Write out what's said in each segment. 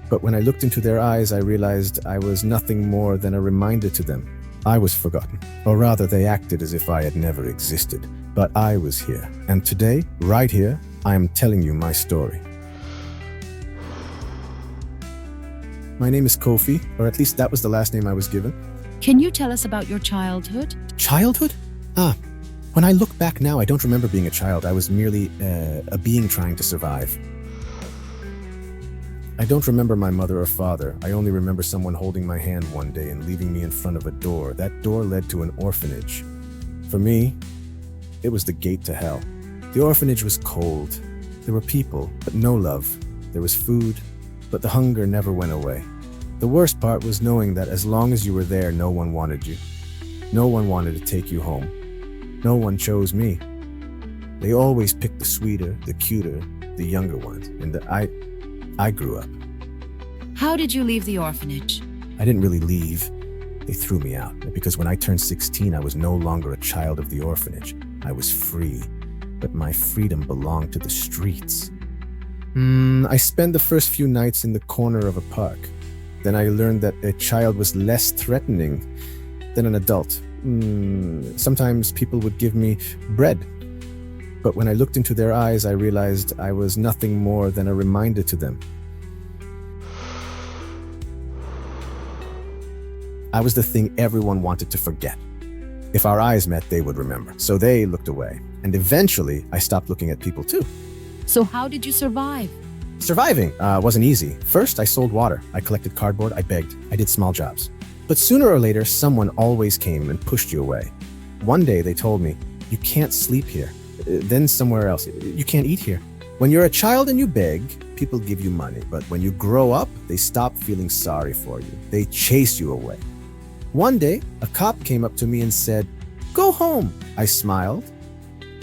But when I looked into their eyes, I realized I was nothing more than a reminder to them. I was forgotten, or rather they acted as if I had never existed. But I was here, and today, right here, I am telling you my story. My name is Kofi, or at least that was the last name I was given. Can you tell us about your childhood? Childhood? When I look back now, I don't remember being a child. I was merely a being trying to survive. I don't remember my mother or father. I only remember someone holding my hand one day and leaving me in front of a door. That door led to an orphanage. For me, it was the gate to hell. The orphanage was cold. There were people, but no love. There was food, but the hunger never went away. The worst part was knowing that as long as you were there, no one wanted you. No one wanted to take you home. No one chose me. They always picked the sweeter, the cuter, the younger ones, and I grew up. How did you leave the orphanage? I didn't really leave. They threw me out, because when I turned 16, I was no longer a child of the orphanage. I was free, but my freedom belonged to the streets. I spent the first few nights in the corner of a park. Then I learned that a child was less threatening than an adult. Sometimes people would give me bread. But when I looked into their eyes, I realized I was nothing more than a reminder to them. I was the thing everyone wanted to forget. If our eyes met, they would remember. So they looked away. And eventually, I stopped looking at people too. So how did you survive? Surviving wasn't easy. First, I sold water. I collected cardboard. I begged. I did small jobs. But sooner or later, someone always came and pushed you away. One day, they told me, "You can't sleep here." Then somewhere else, "You can't eat here." When you're a child and you beg, people give you money. But when you grow up, they stop feeling sorry for you. They chase you away. One day, a cop came up to me and said, "Go home." I smiled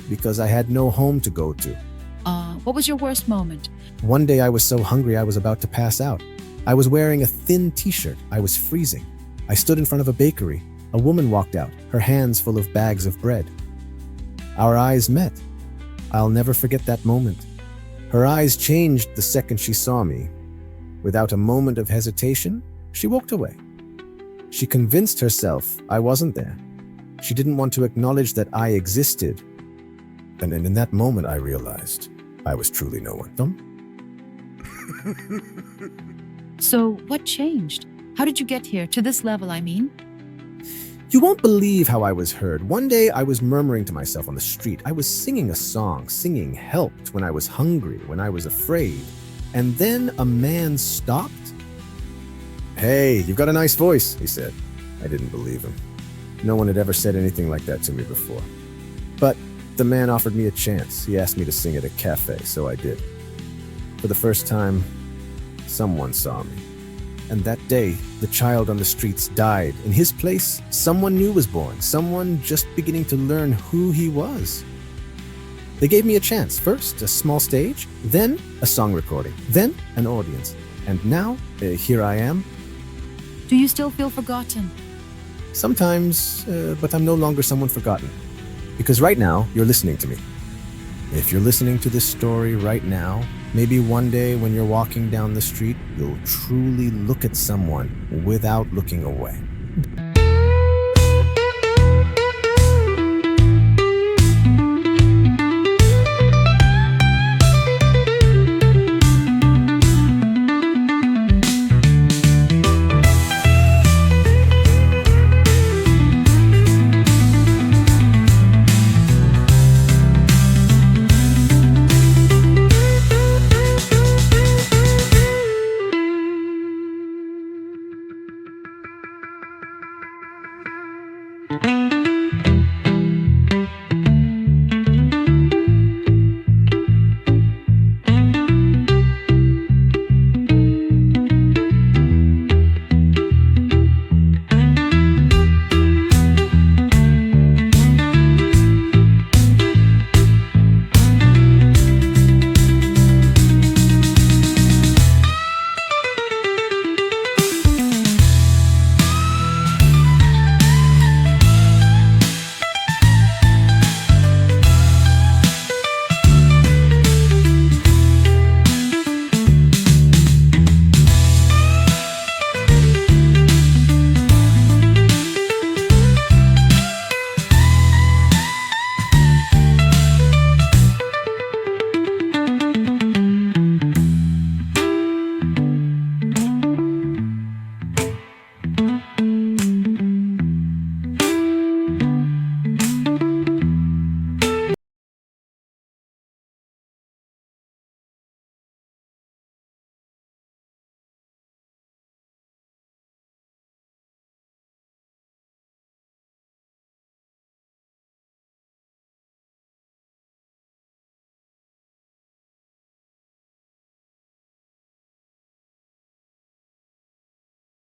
because I had no home to go to. What was your worst moment? One day I was so hungry I was about to pass out. I was wearing a thin t-shirt. I was freezing. I stood in front of a bakery. A woman walked out, her hands full of bags of bread. Our eyes met. I'll never forget that moment. Her eyes changed the second she saw me. Without a moment of hesitation, she walked away. She convinced herself I wasn't there. She didn't want to acknowledge that I existed. And in that moment, I realized I was truly no one. So what changed? How did you get here, to this level, I mean? You won't believe how I was heard. One day I was murmuring to myself on the street. I was singing a song. Singing helped when I was hungry, when I was afraid. And then a man stopped. "Hey, you've got a nice voice," he said. I didn't believe him. No one had ever said anything like that to me before. But the man offered me a chance. He asked me to sing at a cafe, so I did. For the first time, someone saw me. And that day, the child on the streets died. In his place, someone new was born, someone just beginning to learn who he was. They gave me a chance. First, a small stage, then a song recording, then an audience. And now, here I am. Do you still feel forgotten? Sometimes, but I'm no longer someone forgotten. Because right now, you're listening to me. If you're listening to this story right now, maybe one day when you're walking down the street, you'll truly look at someone without looking away.